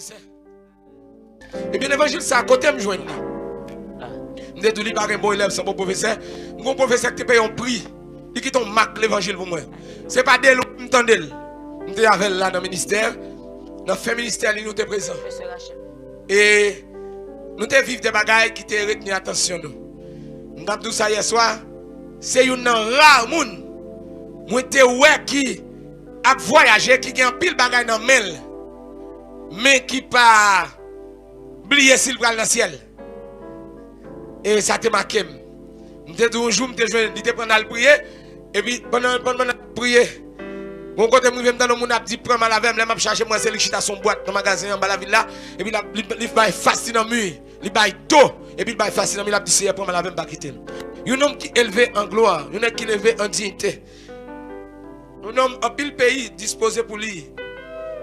professeur. Et bien l'évangile c'est à côté me joindre. Je dis pas un bon élève sans bon professeur. Mon professeur qui paye un prix. Il qui ton marque l'évangile pour moi. C'est pas des loups m'entendez. Nous sommes avec là dans le ministère. Dans le ministère nous sommes présents. Et nous te vivre des bagailles qui te retenir attention nous. Nous avons dit ça hier soir. C'est une rare monde. Moi te ouais qui a voyagé qui gagne pile bagaille dans mail. Mais qui pas oublier s'il va dans le ciel. Et ça te marqué. Je te dis un jour, je te prends à le prier. Et puis pendant prier, mon côté moi même dans le monde a dit prends mal avec moi, m'a chercher moi c'est lui chita son boîte dans magasin en bas la ville là et puis il va fasciner dans mur, il va d'eau et puis il va fasciner dans mur, il a dit c'est prends mal avec pas quitter. Un homme qui élevé en gloire, un homme qui élevé en dignité. Un homme en pile pays disposé pour lui.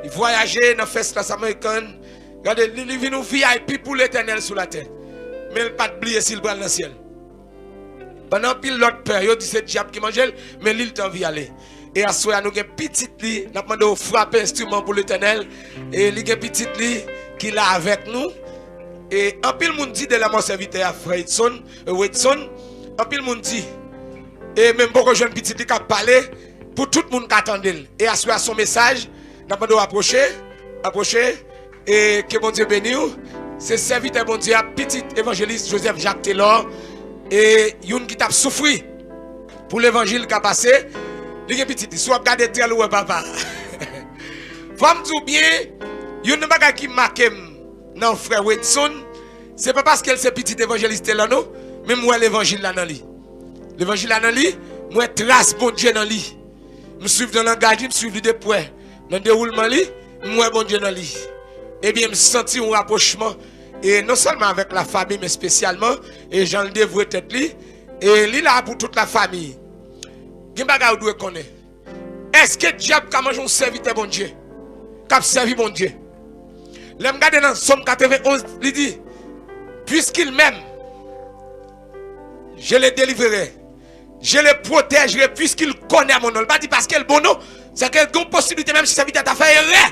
Il voyageait dans fête classe américaine. Regardez, il vient nous VIP pour l'éternel sur la terre. Mais il n'a pas oublié s'il prend dans le ciel. Pendant pile l'autre père, il dit c'est diable qui mange, mais lui il t'en vient aller. Et à soi, nous avons une petite lit, nous avons demandé frapper instrument pour l'éternel. Et il y a une petite lit qui est là avec nous. Et en pile monde dit de la mon serviteur à Fredson, Whitson, en pile monde dit, et même beaucoup de jeunes petits lit qui parlé pour tout le monde qui attendait. Et à soi, son message, nous avons demandé approcher, et que bon Dieu bénisse. C'est serviteur bon Dieu, petit évangéliste Joseph Jacques Taylor. Et yon qui t'a souffri pour l'évangile qui a passé. Il y a petit, soit regarder très loin papa. Faut me dire bien, yon ne pas qui marque non frère Whitson, c'est pas parce qu'elle c'est petit évangéliste là non, mais moi l'évangile là dans lui. L'évangile là dans lui, moi trace bon Dieu dans lui. Me suivre dans l'engagement, me suivre de près. Dans le déroulement lui, moi bon Dieu dans lui. Et bien me sentir un rapprochement. Et non seulement avec la famille, mais spécialement, et j'en dévoué tête li, et li là pour toute la famille. Gimbaga ou doit connaître. Est-ce que diable a mangé un serviteur bon Dieu? Qui a servi bon Dieu? L'aime garder dans Somme 91, il dit, puisqu'il m'aime, je le délivrerai, je le protégerai, puisqu'il connaît mon nom. Il pas dit parce qu'il est bon, non, c'est qu'il y a une possibilité, même si ça t'a fait erreur.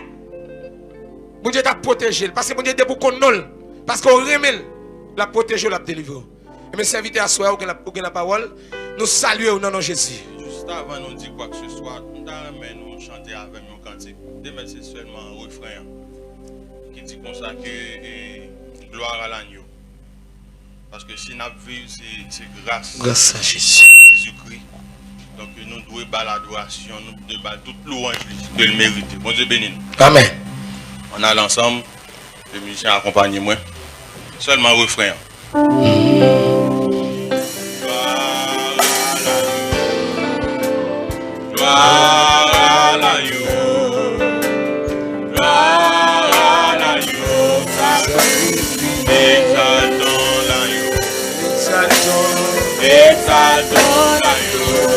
Bon Dieu t'a protégé, parce que bon Dieu est pour qu'on non. Parce qu'on remet la protéger, la délivrer. Et mes serviteurs à soi, ou la parole, nous saluons au nom de Jésus. Juste avant nous dire quoi que ce soit, nous allons chanter avec nos cantiques. C'est seulement un refrain qui dit comme ça que gloire à l'agneau. Parce que si nous vivons, c'est grâce à Jésus. Jésus-Christ. Donc nous devons battre l'adoration, nous devons battre toute louange de le mériter. Bon Dieu béni nous. Amen. On a l'ensemble, les musiciens accompagnent moi. Seulement refrain. Gloire à l'agneau, gloire à l'agneau, exaltons l'agneau, exaltons l'agneau,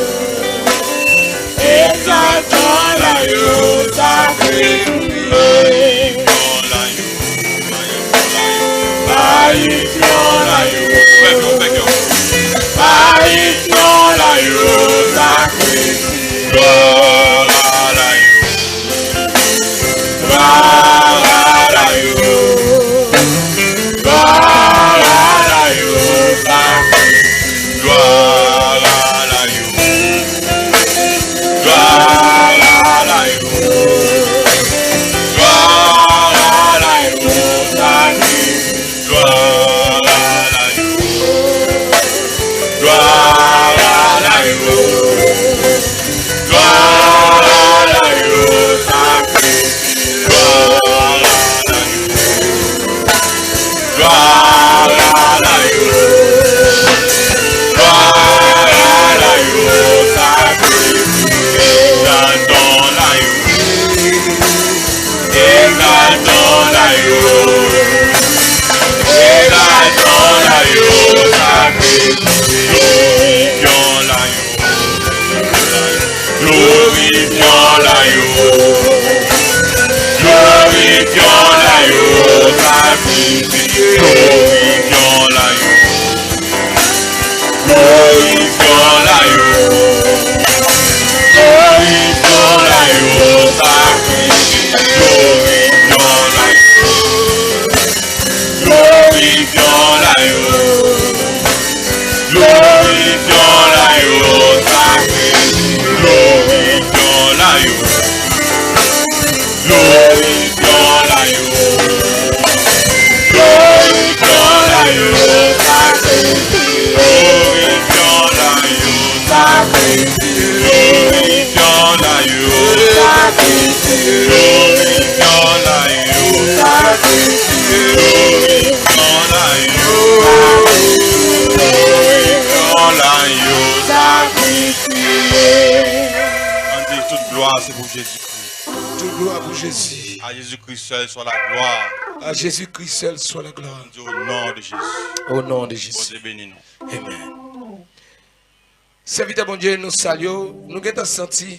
exaltons l'agneau, sacrifié. Gloire à l'agneau, gloire à l'agneau, gloire à l'agneau, gloire à l'agneau, gloire à l'agneau, gloire à l'agneau, gloire à l'agneau, gloire à l'agneau. gloire, c'est pour Jésus-Christ. Toute gloire pour Jésus. À Jésus-Christ seul soit la gloire. À Jésus-Christ seul soit la gloire. Au nom de Jésus. Au nom de Bon Jésus. Dieu bénis nous. Amen. Serviteur bon Dieu, nous saluons. Nous avons senti.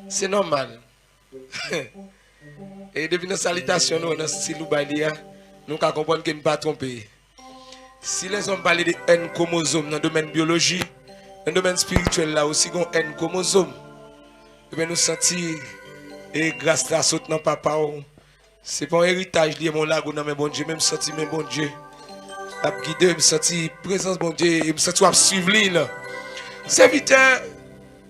C'est normal. Et depuis nos salutations, nous, dans ce style nous comprenons que nous ne pas tromper. Si les hommes parlent de N chromosome dans le domaine biologie, dans le domaine spirituel, là aussi, il y a N chromosome. Et nous sentons, et grâce à ce que papa, c'est pas un héritage lié à mon lago, non, mais bon Dieu, même senti, mais bon Dieu. A guidé, me senti présence, bon Dieu, et me senti à suivre là. Serviteur,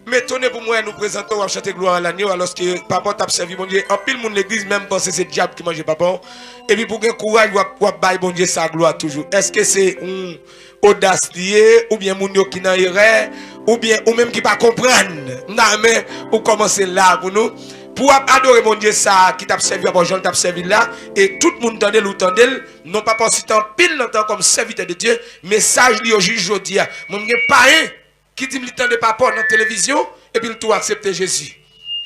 m'étonné pour moi, nous présentons à chanter gloire à l'agneau, alors que papa t'a servi, bon Dieu. En pile, mon l'église, même pense que c'est le diable qui mange papa. Et puis pour gagner courage, ou bailler, bon Dieu, sa gloire toujours. Est-ce que c'est une audace liée, ou bien mon qui n'a rien, ou bien, ou même qui pas comprendre? Non, mais, ou commencer là pour nous. Pour adorer mon Dieu, ça, qui t'a servi à Jean, t'a servi là, et tout le monde tendait ou tendait, non pas pensé tant pile longtemps comme serviteur de Dieu, message li au juge aujourd'hui. Mon Dieu, pas un qui dit qu'il tendait papa dans la télévision, et puis il tout accepter Jésus.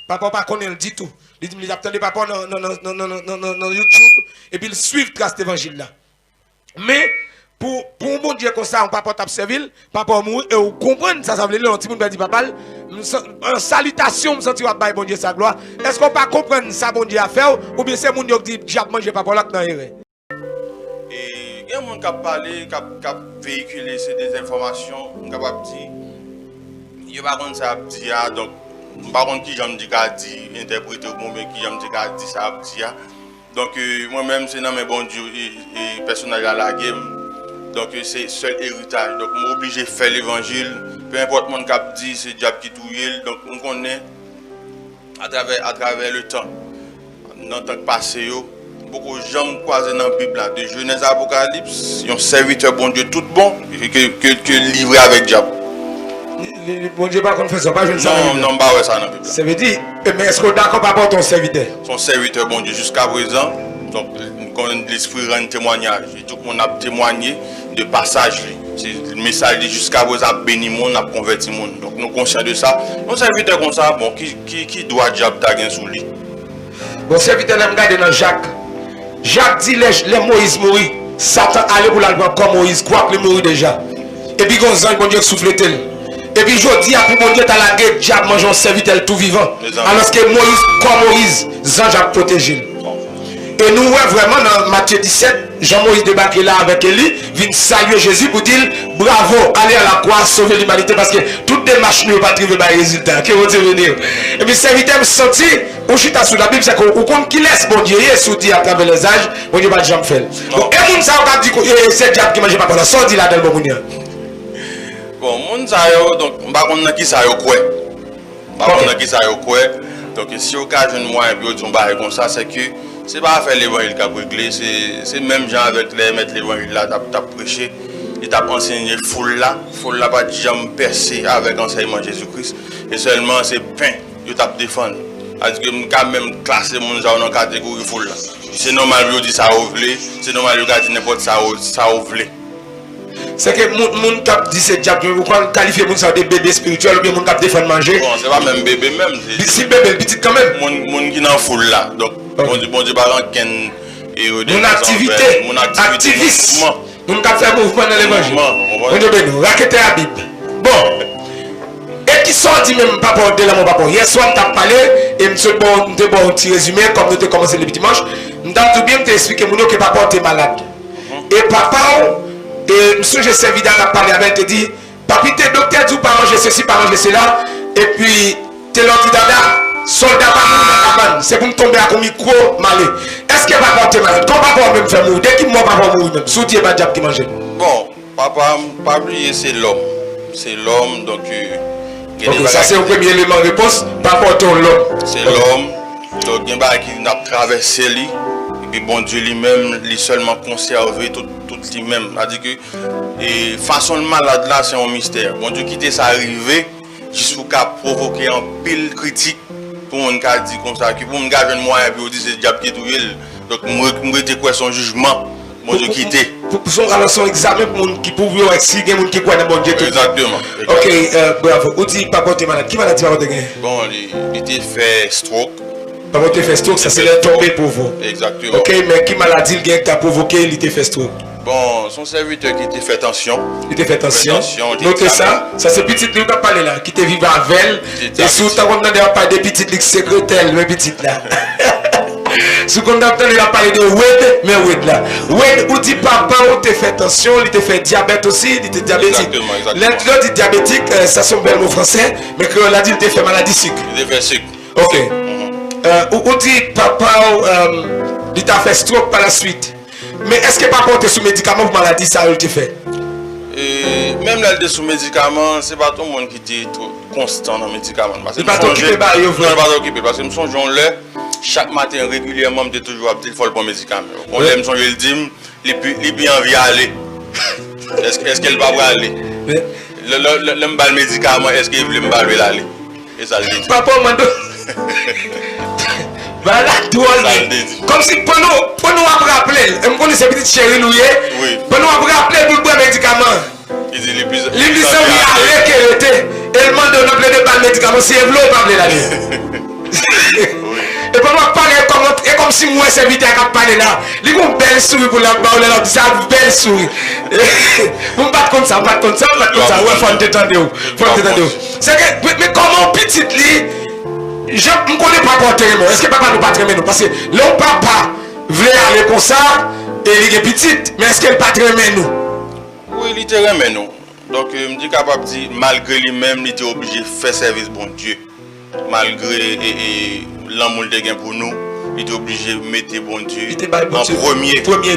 Papa pas connaît, il dit tout. Il dit qu'il attendait papa dans YouTube, et puis il suit grâce d'évangile là. Mais, pour un bon Dieu comme ça, on papa t'a servi, papa mourir, et vous comprenez ça, ça veut dire, petit monde dit papa, en salutation, me sentir à bon Dieu sa gloire. Est-ce qu'on peut comprendre ça, bon Dieu a fait, ou bien c'est mon Dieu qui dit, j'ai mangé papa là, et il y a des gens qui ont parlé, qui ont véhiculé des informations, qui ont dit, il n'y a pas de ça dit, donc, par contre, qui j'aime dire dit, interpréter au moment qui j'aime dire dit ça dit. Donc, moi-même, c'est dans mes bons Dieu et personnel à la game. Donc, c'est seul héritage. Donc, je suis obligé de faire l'évangile. Peu importe mon cap dit, c'est diable qui touille. Donc, on connaît à travers le temps. Dans le temps passé, beaucoup de gens croisés dans la Bible, de Genèse à Apocalypse, ils ont serviteur bon Dieu tout bon, que livré avec diable. Bon Dieu, pas qu'on fait ça, pas je ne sais pas. Non, pas ça dans la Bible. Ça veut dire, mais est-ce qu'on est d'accord par rapport à ton serviteur? Son serviteur bon Dieu jusqu'à présent. Donc, quand l'esprit rend témoignage, et tout le monde a témoigné de passage. Le message jusqu'à présent a béni le monde, a converti le monde. Donc, nous sommes conscients de ça. Nos serviteurs comme ça, bon, qui doit diable taguer sous lui? Bon, serviteur, là, regardez dans Jacques. Jacques dit, les Moïse mourit. Satan allait pour l'album comme Moïse, quoi que mourit déjà. Et puis, quand bon Dieu souffle tel. Et puis, je dis, après, bon Dieu, t'as la guerre, diable mange un serviteur tout vivant. Alors que Moïse, comme Moïse, Jean a protégé. Et nous, vraiment, dans Matthieu 17, Jean-Moïse débarque là avec Élie, vient saluer Jésus pour dire bravo, allez à la croix, sauver l'humanité, parce que toute démarche ne va pas trouver des résultats. Qui vont venir. Et puis, serviteur me sentit, ou je suis sous la Bible, c'est qu'on compte qui laisse bon Dieu, et sous à travers les âges, bon Dieu va jamais faire. Donc, et moun ça, on a dit que c'est diable qui mange pas pendant, sans dire là dans le bon Dieu. Bon, moun ça, donc, on va connaître qui ça, quoi. On va connaître qui ça, quoi. Donc, si au cas de moi, et puis on va comme ça, c'est que c'est pas faire l'évangile qui a réglé, c'est même gens avec les mettre l'évangile là, t'as prêché, et t'as enseigné foule là pas jamais percer avec l'enseignement de Jésus-Christ, et seulement c'est pain, que t'as défendre. Parce que quand même classer mon gens dans la catégorie foule là. C'est normal de dire ça ouvlé, c'est normal de dire n'importe ça ouvlé. C'est que moun cap dit c'est diable, vous qualifiez moun ça de bébé spirituel ou bien moun cap défendre manger. Bon, c'est pas même bébé même. Si bébé petit quand même. Moun qui dans foule là. Donc bon Dieu pas ken et mon activité, activisme. Moun cap faire mouvement dans l'évangile. On dit ben raqueter la Bible. Bon. Et qui sont dit même papa de là mon papa. Hier soir on t'a parlé et monsieur bon un petit résumé comme nous avons commencé le dimanche. Nous t'a tout bien t'expliquer mon que papa était malade. Et papa et monsieur, j'ai servi dans la parler avec, te dit, papi, t'es docteur, tu pas manger ceci, pas manger cela, et puis, t'es l'autre dada, soldat pas mourir, c'est pour me tomber à un micro malé. Est-ce que papa t'es malade? Quand papa même fait mourir, dès qu'il m'a papa mourir même, soutien pas diable qui mange. Bon, papa, pas oublier, c'est l'homme. C'est l'homme, donc. Ok, ça c'est le premier élément de réponse, papa ton l'homme. C'est l'homme, donc il y a qui a traversé lui. Et bon Dieu lui-même, lui seulement conservé tout lui-même. C'est-à-dire que et façon de malade là, c'est un mystère. Bon Dieu quitter ça arrivé, jusqu'à provoquer un pile critique pour mon cas dit comme ça, que pour me gagner moi et puis on dit c'est diable qui est tout. Donc moi j'étais quoi son jugement, bon Dieu quitter. son relation examen pour moun qui pouvait si il y a moun qui croit dans bon Dieu. Exactement. OK, bravo. Ou dit papa t'es malade. Qui malade papa t'es gagné? Bon, il était fait stroke. Papa t'es fait stroke, ça c'est le tombé pour vous. Exactement. OK, mais qui maladie le gain qui t'a provoqué, il était fait stroke? Bon, son serviteur qui était fait tension. Il était fait tension. Notez ça. Ça c'est petit lui qui a parlé là, qui te vivre avec elle. Et sous ta comme on a parlé de petit ligue secrétaire, le petit là. Sous qu'on a parlé de Wed, mais Wed là. Wed ou dit papa ou te fait tension, il te fait diabète aussi, il était diabétique. L'autre dit diabétique, ça c'est un bel mot français, mais que l'a dit il te fait maladie sucre. Il te fait sucre. OK. Ou dit papa il t'a fait stroke par la suite. Mais est-ce que papa était sous médicament pour maladie ça il te fait? Même là, sous médicaments, c'est pas tout le monde qui est constant dans les médicaments. C'est pas occupé par eux. Non, pas occupé parce que nous sommes chaque matin régulièrement, je toujours appelé le bon médicament. On l'aime, je le dis, il est bien envie d'aller. Est-ce qu'elle va aller? Le médicament, est-ce qu'il veut me aller? Et ça le dit. Papa m'a dit. Voilà, comme si pour nous rappeler, je connais ces petites chéries louées, pour nous rappeler pour le médicament. Il dit les plus. Il dit ça, oui, avec qu'elle était, elle demande de nous appeler de médicament, si elle veut, elle va appeler la vie. Et pour moi, parler comme si moi, c'est vite à parler là. Il y a une belle souris pour la parole, là, c'est une belle souris. Vous ne battez comme ça, ouais, faut t'étendre. C'est que, mais comment petite lit? Je ne connais pas porter moi. Est-ce que papa nous pas tremper nous? Parce que le papa voulait aller comme ça et il est petite, mais est-ce qu'elle pas tremper nous? Oui, il trempe nous. Donc, je me dis capable de dire, malgré lui-même, il était obligé de faire service bon Dieu. Malgré l'amour de gain pour nous, il était obligé de mettre bon Dieu en premier. Premier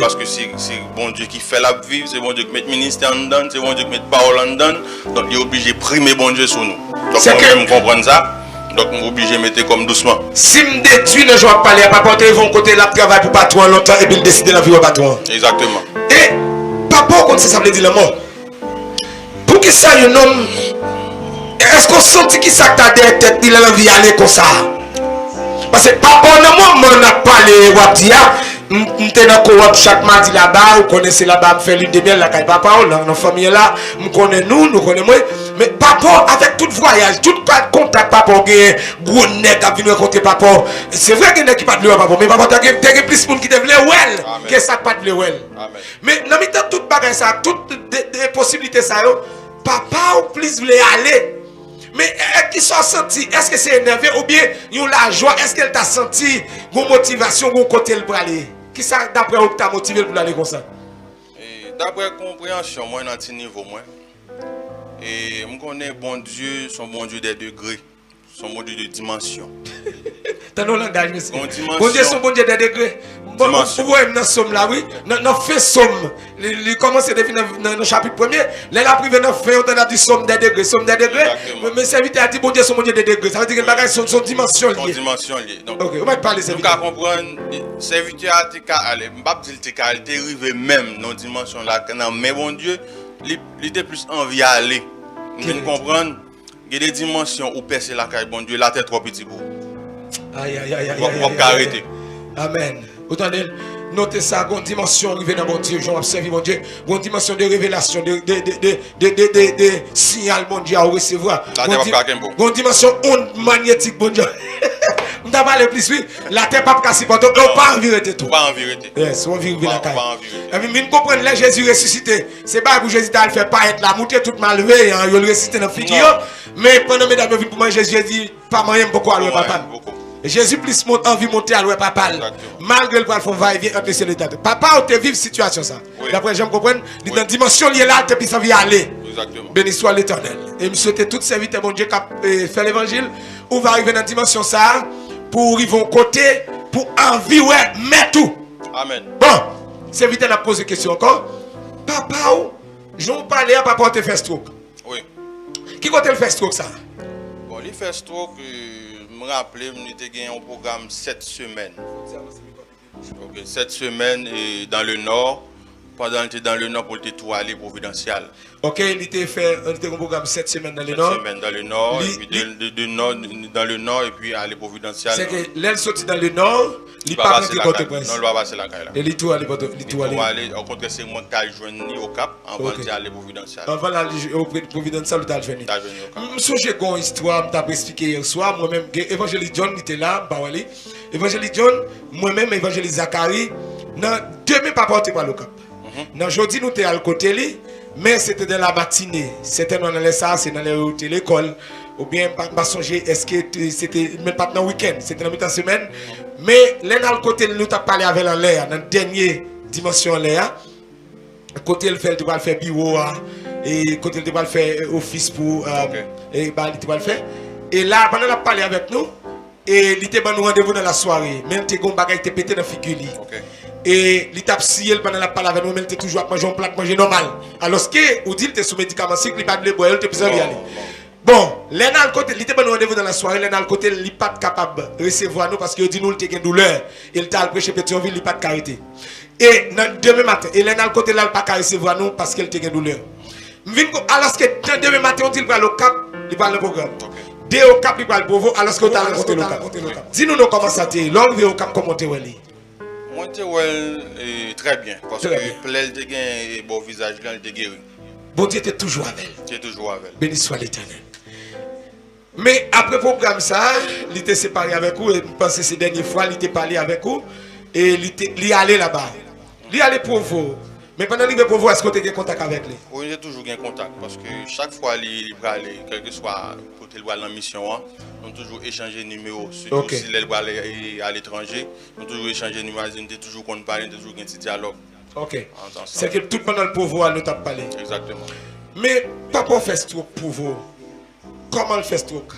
parce que c'est bon Dieu qui fait la vie, c'est bon Dieu qui met le ministère en dedans, c'est bon Dieu qui met la parole en dedans. Donc, il est obligé de primer bon Dieu sur nous. Donc, moi-même, comprendre ça. Donc, je suis obligé de mettre comme doucement. Si je détruis le jour à parler, à papa, ils vont côté la travail pour patron longtemps et puis décider la vie au patron. Exactement. Et papa, comme ça veut dire le mot. Pour que ça, un homme, est-ce qu'on sent que ça t'a des têtes, il a envie d'aller comme ça? Parce que papa, on a parlé, on était dans le chaque mardi là-bas, vous connaissez là-bas, on fait l'une de miel, la papa, dans la famille là, nous connaissons nous, nous connaissons moi. Mais papa, avec tout voyage, tout contact, papa, gros nèg à venir rencontrer papa. C'est vrai qu'il y a qui pas de papa, mais papa, tu as plus de monde qui te veut well, que ça pas de well. Mais dans le temps, toute bagage ça, toutes les possibilités ça, papa ou plus voulait aller. Mais est-ce qu'il soit senti? Est-ce que c'est énervé ou bien il y a la joie? Est-ce qu'elle t'a senti une motivation pour côté pour aller? Qui ça d'après vous t'a motivé pour aller comme ça? D'après compréhension, moi, dans un niveau, moi. Et je connais bon Dieu, son bon Dieu des degrés, son bon Dieu de dimension. T'as nos langages, monsieur. Bon Dieu, son bon Dieu des degrés. Bon, vous voyez dans somme là, oui. Dans fait somme. Il commence depuis dans le chapitre 1er. Là, il a privé dans fait, on a dit somme des degrés. Somme des degrés. Mais serviteur a dit bon Dieu, son bon Dieu des degrés. Ça veut dire que le bagage son dimension liée. Son dimension liée. Donc, ok, on va parler de ça. Nous pouvons comprendre, serviteur a été allé, il arrivé même dans la dimension là. Mais bon Dieu, il était plus envie d'aller. Nous comprendre, il y a des dimensions où percer la caille, bon Dieu, la tête trop petit pour. Aïe, aïe, aïe, aïe. On va arrêter. Amen. Autant notez ça, une dimension arrivée dans mon Dieu, j'ai observé mon Dieu, une dimension de révélation, de signal mon Dieu à recevoir. Une dimension onde magnétique mon Dieu. On t'a parlé plus, oui. La terre pas cassée, on pas en vérité tout. Pas en vérité. Yes, on vit la caille. Et puis, nous comprenons là, Jésus ressuscité. C'est pas pour Jésus t'a fait pas être là, monter toute malveille, il le ressuscité dans la figure. Mais pendant mesdames, vous pour manger, Jésus, pas moyen pour quoi, papa. Jésus plus envie de monter à l'ouest papa. Malgré le fait va-et-vient entre les cieux et les terres. Papa, on te vive situation ça. D'après j'aime comprendre, dans la dimension liée là, tu peux s'en aller. Exactement. Béni soit l'Éternel. Et je souhaite toutes ces vites, mon Dieu, qui fait l'évangile, où va arriver dans la dimension ça, pour ils vont côté, pour envie, ouais, mais tout. Amen. Bon, ces vites, a posé question encore. Papa, je vais parler à papa, te fait stroke. Oui. Qui compte le fait stroke ça? Bon, il fait stroke. Je me rappelle, j'ai gagné un programme 7 semaines. Ok, 7 semaines dans le nord Pendant qu'il était dans le nord pour le tout aller providentiel. Ok, il était fait un programme 7 semaines dans le 7 nord. semaines dans le nord, et puis dans le nord, et puis aller providentiel. C'est que l'aile sorti dans le nord, il n'est pas rentré Port-au-Prince. Non, il va passer la caille là. Et il tout aller Port-au-Prince. Au contraire, c'est moi qui ai joint au Cap avant d'aller providentiel. Avant d'aller au providentiel, il a joint. Je songe une histoire, je t'ai expliqué hier soir. Moi-même, Évangéliste John était là, Évangéliste John, moi-même, Évangéliste Zachary, dans demain, pas porté par le Cap. Dans jeudi, nous étions à côté, mais c'était dans la matinée. C'était dans l'école. Ou bien, pas songer, est-ce que c'était même pas dans le week-end, c'était dans la semaine. Mais là, dans le côté, nous avons parlé avec l'air, dans la dernière dimension l'air. Côté, il fait bureau, et côté, il va faire office pour. Et bah, il va faire. Et là, pendant la parlé avec nous, et il était nous rendez-vous dans la soirée. Même si il était pété dans la figure. Et l'étape si elle pendant la parole avec nous, elle était toujours à manger un plat, manger normal. Alors que, ou dit, il était sous médicament, si il pas de boire, il était besoin d'y aller. Bon, l'un dans le côté, il était bon rendez-vous dans la soirée, l'un dans le côté, il n'est pas capable de recevoir nous parce qu'il dit nous, il a une douleur. Il t'a prêché Pétionville, il n'est pas de carité. Et demain matin, et l'un dans le côté, là, il n'a pas qu'à recevoir nous parce qu'il a une douleur. Alors que demain matin, on dit qu'il va au Cap, il va le programme. Dès au Cap, il va le Provo, alors que tu as rencontré le Cap. Dis-nous comment ça t'est, l'homme au Cap, comment t'es. Moi, très bien, parce que plein de bon visage, là, il était guéri. Bon Dieu était toujours avec elle. Tu es toujours avec elle. Béni soit l'Éternel. Mais après le programme, ça, il était séparé avec vous, et je pense que ces dernières fois, il était parlé avec vous, et il est allé là-bas. Il est allé pour vous. Mais pendant qu'il est pour vous, est-ce que tu as contact avec lui? Oui, j'ai toujours un contact, parce que chaque fois il va aller, quel que soit côté la mission, on a toujours échangé numéros. Surtout si il va aller à l'étranger, on a toujours échangé numéros, on a toujours parlé, toujours un petit dialogue. Ok. C'est que tout pendant le pouvoir, nous t'avons parlé. Exactement. Mais papa fait stroke pour vous. Comment le fait stroke?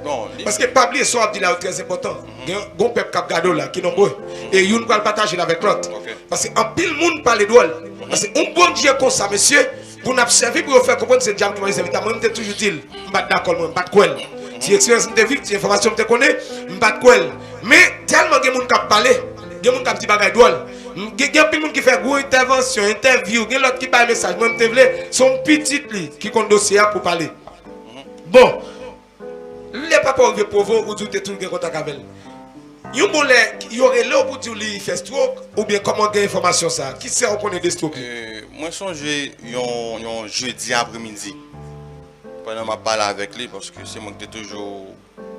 Non, parce que pas oublier ça, c'est très important. Il y a un bon peuple qui a là, qui est nombreux. Et il va le partager avec l'autre. Parce qu'en pile monde parle d'ol. Parce qu'un bon Dieu comme ça, monsieur, pour nous observer, pour faire comprendre que c'est le diable qui m'a servi. Moi, je suis toujours dit, je ne suis pas d'accord, je ne suis pas d'accord. Si l'expérience de vie, si l'information te connaît, je ne suis pas d'accord. Mais tellement de gens qui parlent, il y a des gens qui parlent d'ol. Il y a des gens qui font une intervention, interview, il y a l'autre qui parle message. Moi, je son petit qui compte dossier pour parler. Bon. Les papas ont pour vous, ou tout est tout le contact avec elle. Il y aurait là pour dire qu'il fait stroke, ou bien comment gagner information ça? Qui sait qu'on connaît des strokes? Moi, je songe un jeudi après-midi. Pendant que je parle avec lui, parce que c'est moi qui ai toujours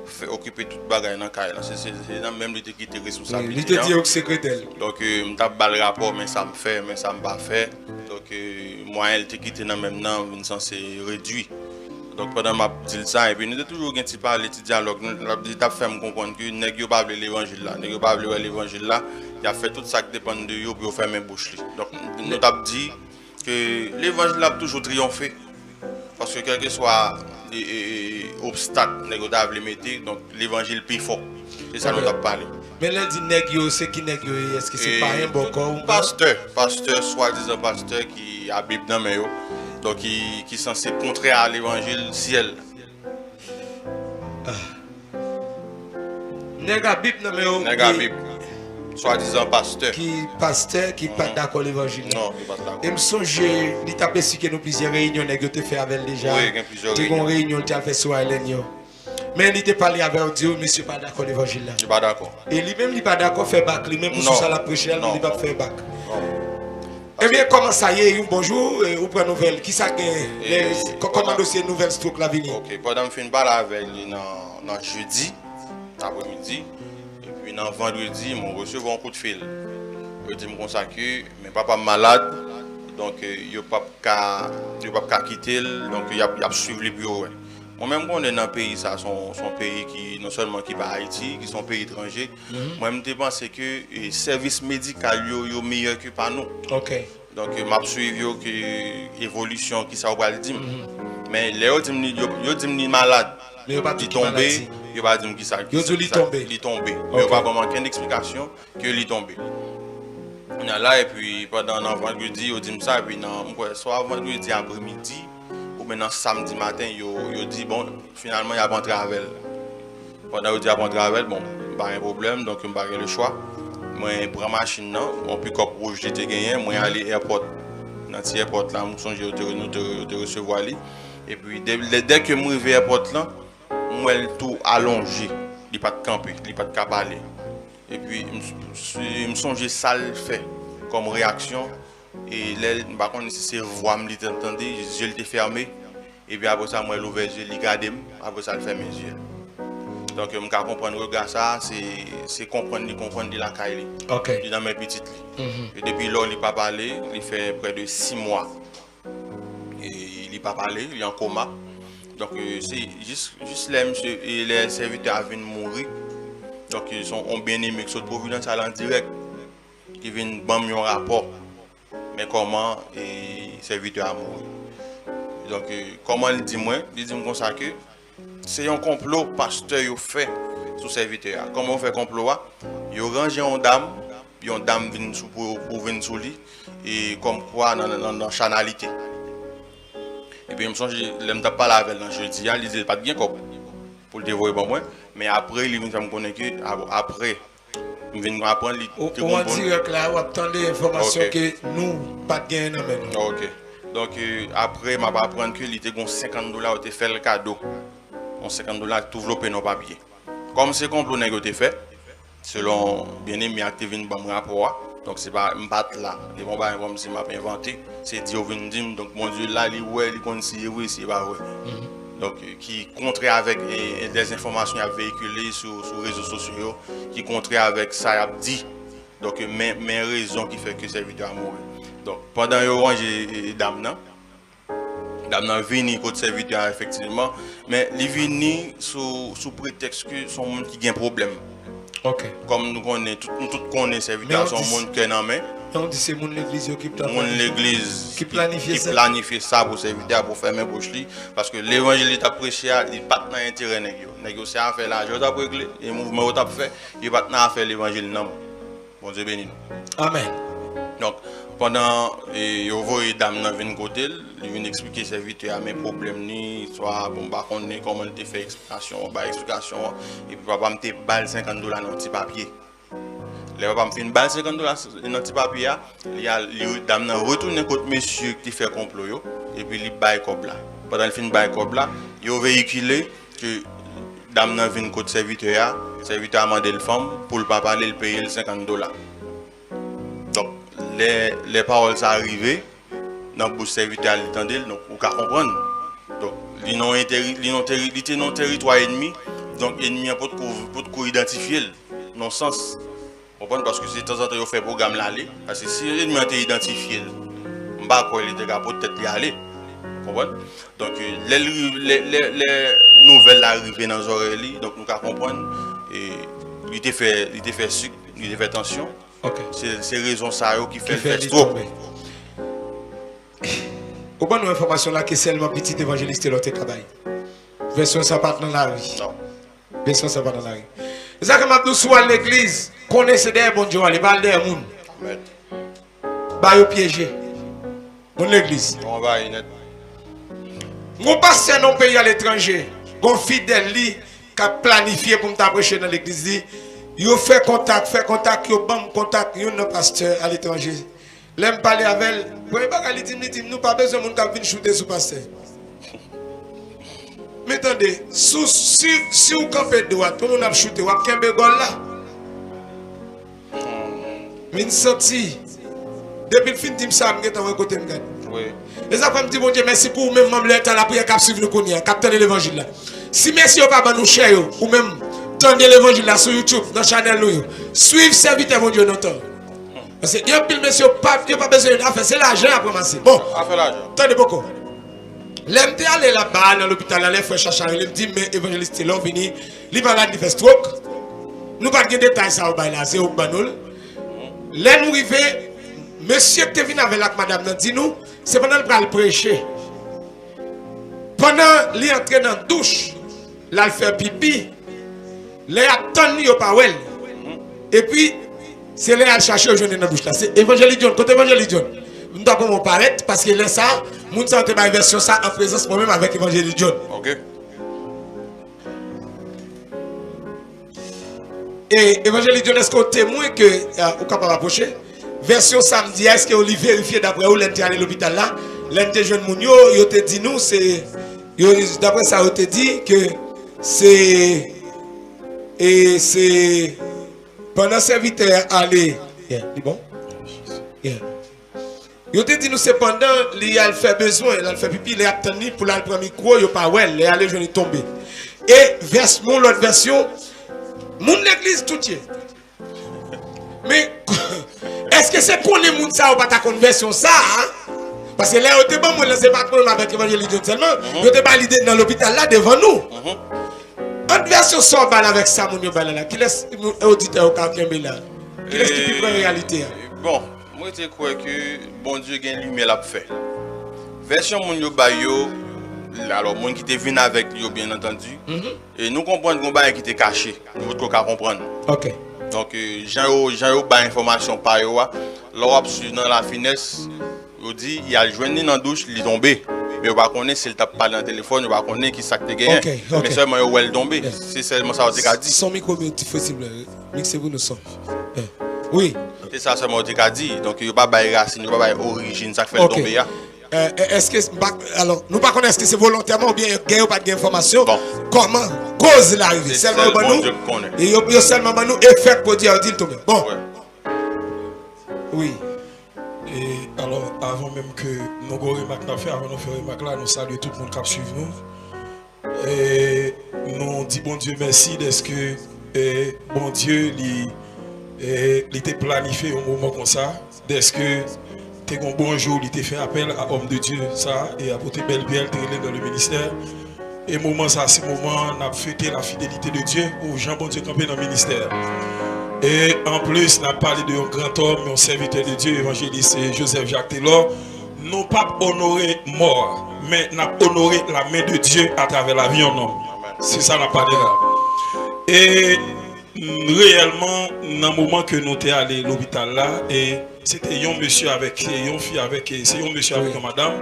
fait occuper toute bagaille dans le cas. C'est même lui qui était responsable. Il te dit au secrétaire. Donc, je n'ai pas le rapport, mais ça me fait, mais ça ne me pas fait. Donc, moi, elle était quitté dans le même temps, une sens réduit. Donc pendant ma dit ça et puis nous avons toujours un petit parler petit dialogue nous avons fait me comprendre que nèg yo pas l'évangile là nèg yo pas l'évangile là il a fait tout ça qui dépend de yo pour faire mes bouches donc nous avons dit que l'évangile a toujours triomphé parce que quel que soit obstacle nèg yo doivent les mettre donc l'évangile plus fort c'est ça nous avons parlé. Mais là dit nèg yo c'est qui nèg yo est-ce que c'est pas un bon corps pasteur soi-disant pasteur qui a Bible dans main yo. Donc, qui est censé contrer à l'évangile ciel. Nègre Bible, non mais Nègre Bible. Soi-disant pasteur. Qui pasteur, qui pas d'accord l'évangile. Non, qui pas d'accord. Et me songe, il t'a pensé que nous plusieurs réunions, nègre te fait avec déjà. Oui, il y a plusieurs réunions. Tu as réunion, tu as fait sur Hélène. Mais il t'a parlé avec Dieu, monsieur pas d'accord l'évangile là. Je suis pas d'accord. Et lui-même, il n'est pas d'accord faire bac. Lui-même, pour ça, la prêcher, il n'est pas faire bac. Eh bien, comment ça y est, bonjour, ou prenez nouvelle, qui ça gagne, comment dossier nouvelle stroke la venir? Ok, pendant que je parle avec lui dans jeudi, après-midi, et puis dans vendredi, je reçu un coup de fil. Je dis que mais papa malade, donc il ne peut pas quitter, donc il a suivi le bureau. Moi-même, quand on est dans un pays, ça, son pays qui, non seulement qui va à Haïti, qui sont pays étrangers, moi-même, je pense que le service médical est meilleur que par nous. Ok. Donc, je suis suivi l'évolution qui ça va dire. Mais les autres, ils disent malade. Mais il pas dit tombé, il va dire qui ça. Il tombé. Il tombé. Mais il va pas aucune explication que il tombé. On est là et puis pendant vendredi, il dit ça et puis soit vendredi après-midi. Ou maintenant samedi matin, il dit bon, finalement il y a bon travail. Pendant qu'il dit bon travail, bon, pas un problème, donc il n'y a pas le choix. moi prends machine non, on pick-up rouge j'étais gagné, moi aller airport. Dans petit airport là, moi songe de recevoir lui. Et puis dès que moi arrivé airport là, moi tout allongé, il pas de camper, il pas de parler. Et puis je me songe ça le fait comme réaction et là par contre si c'est voix me l'entendait, je l'ai fermé et puis après ça moi l'ouvert les yeux, il regarder, après ça le fait mes yeux. Donc je comprendre regard ça, c'est comprendre la caille. OK. Il dans mes petites et depuis là il pas parlé, il fait près de 6 mois. Et il pas parlé, il est en coma. Donc c'est juste là monsieur et les serviteurs viennent mourir. Donc ils ont bien aimé que ce Providence en direct. Ils viennent bam un rapport. Mais comment et serviteur a mouru. Donc comment il dit moi, il dit comme ça que c'est un complot pasteur yo fait sous serviteur. Comment on fait complot là? Yo range une dame vient pour venir sous lui et comme quoi dans chanalité. Et puis je me songe l'aime pas parler avec dans jeudi, il dit pas bien comme pour le dévoiler pour moi, mais après il vient me connaître que après il vient apprendre on va dire que là on attend des informations que nous pas gagner dans main. OK. Donc après m'a apprendre que il était $50 était fait le cadeau. On $50 tout développer nos papiers. Comme c'est complot nèg été fait selon bien-aimé activine bon rapport. Donc c'est pas m'battre là, et bon bah comme si m'a inventé, c'est Dieu vient dire donc mon Dieu là il conseille oui c'est pas vrai. Donc qui contraire avec des informations à véhiculer sur les réseaux sociaux qui contraire avec ça a dit. Donc mes raisons qui fait que serviteur a mouru. Donc pendant orange dame nan vini côté serviteur effectivement mais il vini sous prétexte que son monde qui a un problème. OK. Comme nous connaissons tout connaît serviteur son monde qui en main. On dit c'est mon l'église qui planifie ça pour serviteur pour faire mes bouches parce que l'évangile t'a prêché il pas dans intérêt nèg yo c'est à faire l'argent t'a régler et mouvement t'a fait il pas dans faire l'évangile non. Bon Dieu béni nous. Amen. Donc pendant yo voyé dame nan vinn côté il vient expliquer serviteur mes problèmes ni soit bon ba connait comment il fait explication et puis papa me te balle $50 dans petit papier. Le papa me fait une balle $50 dans petit papier il y a dame nan retourner côté monsieur qui fait complot yo et puis il bail cob là. Pendant il fin bail cob là, yo véhiculé que dame nan vinn côté serviteur a mandé le femme pour le papa aller le payer le $50. Donc les paroles sont arrivées dans le serviteur l'entendait donc vous pouvez comprendre donc ils non territoire ennemi donc ennemi pour identifier non sens comprendre parce que c'est de temps en temps il fait programme l'aller parce que si l'ennemi a identifié on va quoi il était capable peut-être y aller comprendre donc les nouvelles arrivées dans les oreilles donc nous pouvons comprendre et il était fait sucre il était fait tension. OK. C'est raison ça qui fait le trop. Au bon information là que seulement petit évangéliste l'autre travail. Version ça pas dans la rue. Non. Version ça pas dans la rue. Ça que m'a dit soit l'église connaissez des bon Dieu aller parler des monde. Amen. Ba yo piéger. Dans l'église. On va y net. Mon pasteur dans pays à l'étranger, gon fidèle li qui a planifié pour me prêcher dans l'église. Yo fait contact, yo bam contact, yo non pasteur à l'étranger. L'aime parler avec elle, pour bagarre dit nous pas besoin de monde qui vient shooter sous pasteur. Mais attendez, si vous campez droite, tout le monde a shooté, vous avez kembe gol là. Mais senti depuis le fin de ça, je suis côté de oui. Les après me dit bon Dieu merci pour vous même membre l'état la prière cap suivre nous connait, capteur de l'évangile là. Si merci pas ba nous cher ou même tendez l'évangile là sur YouTube dans channel nous. Suivre serviteur mon Dieu notre. Parce que il y a pile monsieur pas besoin de faire c'est l'argent à commencer. Bon, à faire l'argent. Attendez beaucoup. L'aime aller là-bas dans l'hôpital là les frères chercher il me dit mais évangéliste là vini, il malade il fait stroke. Nous pas de détails ça au bail là, c'est au banol. Là nous arrivé monsieur qui est venu avec la madame nan dit nous, c'est pendant le prêcher. Pendant il entrer dans la douche, là il fait pipi. Là attend yo pas well. Et puis c'est là chercher au jeune dans la douche là, c'est évangélie John, côté évangélie John. Nous doit comment paraître parce que là ça, moun santé ba version ça en présence moi même avec évangélie John. OK. Et évangéliste John, est-ce qu'on témoin que vous capable approcher? Version samedi, est-ce que vous vérifiez d'après où l'entité allé à l'hôpital là? L'entité jeune Mounio, il te dit nous, c'est. D'après ça, il te dit que c'est. Et c'est. Pendant serviteur aller. Yeah, c'est bon? Yeah. Il te dit nous, c'est pendant qu'il a fait besoin, il a fait pipi, il a attendu pour le premier micro, il n'a pas ouais, il allé jeune tomber. Et mon l'autre version, mon église tout est. Mais est-ce que c'est qu'on est moun ça ou pas ta conversion ça hein? Parce que là on était bon moi c'est pas problème avec évangéliste seulement, on était pas l'idée dans l'hôpital là devant nous. En version sort balle avec ça mon yo balle là qui laisse auditeur au Kakembe là. Qui laisse qui prend réalité. Bon, moi je crois que bon Dieu gagne lumière l'a fait. Version mon yo bayo alors monde qui était venu avec yo bien entendu et nous comprenons qu'on bail qui était caché, nous qu'on comprendre. OK. Donc, j'ai eu des informations par eux. Là, dans la finesse, il dit il a joué dans la douche, il est tombé. Mais on va connaître s'il tape pas dans le téléphone, on va connaître qui s'est gagné. Mais seulement il est tombé. C'est seulement ça qu'on a dit. Son micro est possible. Mixez-vous le son. Oui. C'est ça seulement qu'on a dit. Donc, il n'y a pas de racine, il n'y a pas d'origine, ça fait tomber. Est-ce que alors nous pas connaissons que c'est volontairement ou bien il n'y a pas d'information comment cause l'arrivée seulement nous et il seulement nous effet pour dire dit tomber bon oui et alors avant même que nous remarque n'a fait avant nous faire remarque là nous saluons tout le monde qui suit nous et nous dit bon Dieu merci d'est-ce que bon Dieu il était planifié un moment comme ça d'est-ce que t'es un bon jour, il t'a fait appel à homme de Dieu, ça, et à porter belle bielle, t'es dans le ministère. Et moment ça, c'est moment, on a fêté la fidélité de Dieu aux gens bon Dieu campé dans le ministère. Et en plus, on a parlé d'un grand homme, un serviteur de Dieu, évangéliste Joseph Jacques Taylor. Non pas honoré mort, mais on a honoré la main de Dieu à travers la vie en homme. C'est ça qu'on a parlé là. Et réellement, dans le moment que nous sommes allés à l'hôpital là, et c'était un monsieur avec une fille avec, c'est un monsieur avec une madame,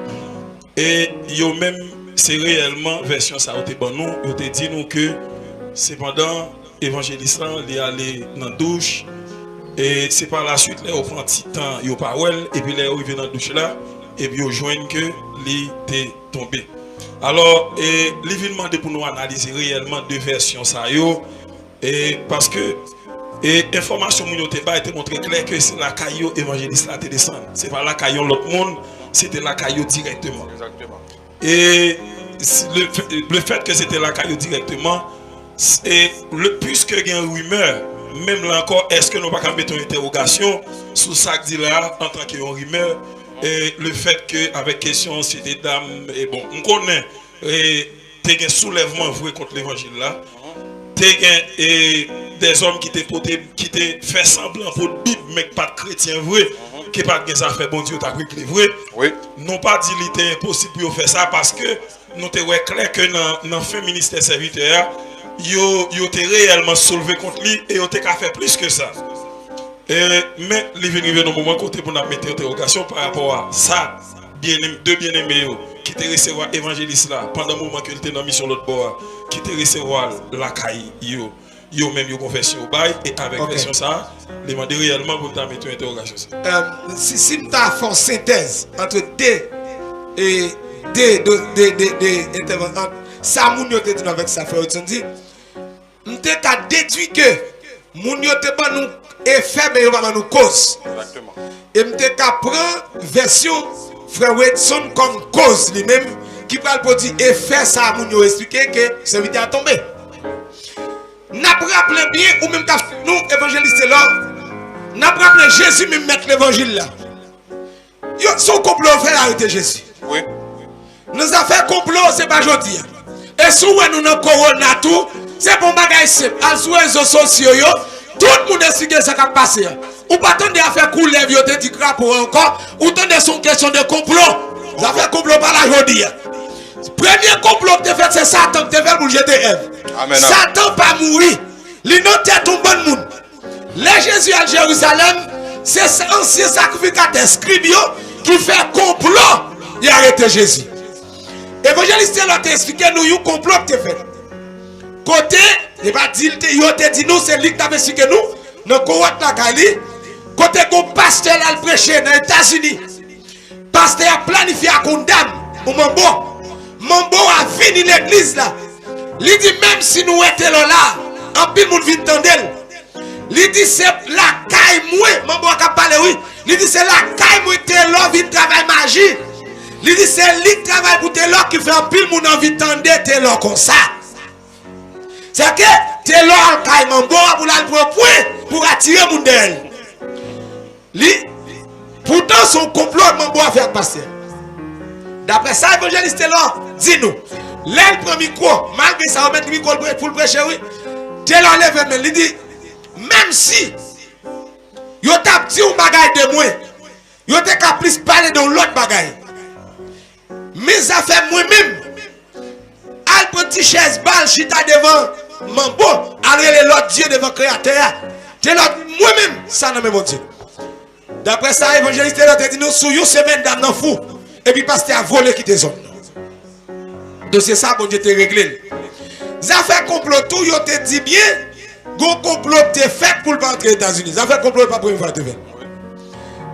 et yo même, c'est réellement version ça a été bon nous, il a dit nous que cependant, évangéliste il est allé dans la douche, et c'est par la suite, là, il prend un petit temps, il pas well, et puis là, il vient dans la douche là, et puis il joigne que il était tombé. Alors, il vient demander pour nous analyser réellement deux versions ça yo. Et parce que l'information que nous avons été montré clair que c'est la caillou évangéliste là qui descend. Ce n'est pas la caillou l'autre monde, c'était la caillou directement. Exactement. Et le fait que c'était la caillou directement, puisque il y a une rumeur, même là encore, est-ce que nous ne pouvons pas mettre une interrogation sur ça que dit là en tant qu'une rumeur, et le fait qu'avec question c'était dames, et bon, on connaît, il y a un soulèvement vrai contre l'évangile là. Et des hommes qui t'ont fait semblant pour la Bible, mais pas de chrétiens vrai, qui pas de affaires bon Dieu t'a cru que vrai. Oui. Non pas dit qu'il était impossible pour faire ça parce que nous te voyons clair que dans le fin ministère serviteur, ils étaient réellement soulevé contre lui et ils ont fait plus que ça. Mais il est venu dans le moment côté pour nous mettre en interrogation par rapport à ça, deux bien-aimés qui te recevoir évangéliste là pendant le moment qu'il était dans la mission l'autre bord qui te recevoir la caille yo même yo confession au bail et avec version ça les demander réellement pour ta mettre une interrogation si tu as fait synthèse entre deux intervenants ça moun yo te dit avec ça frère tu dis on t'a déduit que moun yo te pas nous effet mais yo pas nous cause exactement et on t'a prend version frère Wedson comme cause lui-même qui parle pour dire effet ça moun yo expliquer que c'est vite à tomber. N'a rappelé bien ou même nous évangélistes là, n'a rappelé Jésus même mettre l'évangile là. Son complot fait arrêter Jésus. Oui. Nous avons fait complot c'est pas aujourd'hui. Et si nous dans corona tout, c'est bon bagage simple. À sur les réseaux sociaux yo, tout le monde explique ça qui passé. Ou pas attendre à faire couler yo te dit crapaud encore, ou tendre son question de complot. Ça fait complot par la aujourd'hui. Premier complot que tu fait c'est Satan qui te fait pour jeter Ève. Satan pas mourir. Il n'a pas tout bon monde. Les Jésus à Jérusalem, c'est ancien sacrificateur scribio qui fait complot. Il a arrêté Jésus. Évangéliste l'a expliqué nous un complot que tu fait. Côté Il va dire, il te dit nous, c'est lui qui t'a expliqué nous. Dans Kowat Nakali, côté qu'on pasteur là le prêcher dans les États-Unis. Pasteur a planifié à condamner pour Mambo. Mambo a fini l'église là. Il dit même si nous étions là, en pile monde vient tendre. Il dit c'est la caille moi, Mambo a parlé oui. Il dit c'est la caille moi Taylor vient travailler magie. Il dit c'est lui qui travaille pour Taylor qui fait en pile monde envie tendre Taylor comme ça. C'est que Taylor en caille Mambo pour la point pour attirer monde d'elle. Pourtant son complot Mambo a fait passer. D'après ça, évangéliste Taylor, dis-nous, l'aile prend micro, malgré ça, on met le micro pour le prêcher, oui. Taylor lève, mais il dit, même si, yo t'a dit un bagage de moi, yo t'a qu'à plus parler de l'autre bagage. Mais ça fait moi-même, al petit chaise balle, chita devant Mambo, aller l'autre Dieu devant créateur. Taylor, moi-même, ça n'a même pas Dieu. D'après ça, évangéliste Taylor te dit, nous, sous une semaine d'âme dans fou. Et puis pasteur a volé qui te zone. Dossier ça, bon Dieu te réglé. Ça fait complot tout, yo te dit bien, go complot te fait pour le rentrer aux États-Unis. Ça fait complot pas pour une fois te fait.